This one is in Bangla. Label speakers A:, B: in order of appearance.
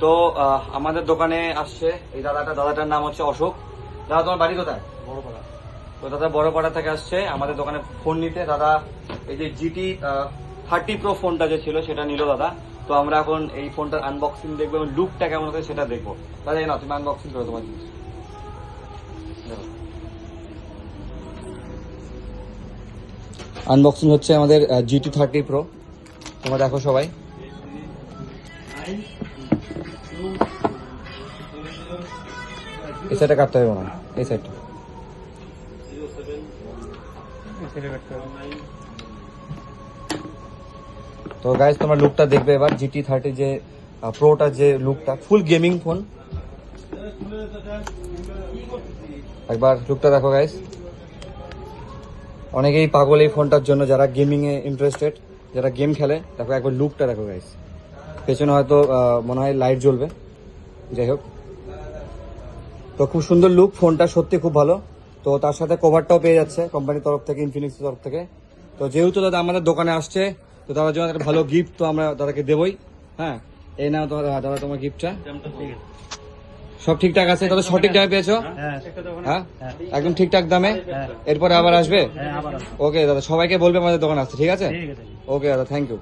A: তো আমাদের দোকানে আসছে এই দাদাটার নাম হচ্ছে অশোক। দাদা তোমার বাড়ি কোথায়? বড়পাড়া। তো দাদা বড়পাড়া থেকে আসছে আমাদের দোকানে ফোন নিতে। দাদা এই যে GT 30 Pro ফোনটা যে ছিল সেটা নিল দাদা। তো আমরা এখন এই ফোনটার আনবক্সিং দেখবো এবং লুকটা কেমন হচ্ছে সেটা দেখবো। দাদা না তুমি আনবক্সিং করো তোমার জিনিস। আনবক্সিং হচ্ছে আমাদের GT 30 Pro। তোমরা দেখো সবাই। এই সাইডটা কাটতে হবে না, এই সাইডটা। তো গাইজ তোমরা লুকটা দেখবে এবার GT 30 যে প্রোটা যে লুকটা, ফুল গেমিং ফোন। একবার লুকটা দেখো গাইজ। অনেকেই পাগল এই ফোনটার জন্য, যারা গেমিং এ ইন্টারেস্টেড, যারা গেম খেলে। দেখো একবার লুকটা দেখো গাইজ। পেছনে হয়তো মনে হয় লাইট জ্বলবে, যাই হোক। তো খুব সুন্দর লুক, ফোনটা সত্যি খুব ভালো। তো তার সাথে কভারটাও পেয়ে যাচ্ছে কোম্পানির তরফ থেকে, ইনফিনিক্সের তরফ থেকে। তো যেহেতু দাদা আমাদের দোকানে আসছে, তো তার জন্য একটা ভালো গিফট তো আমরা দাদাকে দেবই। হ্যাঁ, এই নাও দাদা তোমার গিফটটা। সব ঠিকঠাক আছে? তাহলে সঠিক দামে পেয়েছো? হ্যাঁ, একদম ঠিকঠাক দামে। এরপরে আবার আসবে? ওকে দাদা, সবাইকে বলবে আমাদের দোকানে আসছে, ঠিক আছে? ওকে দাদা, থ্যাংক ইউ।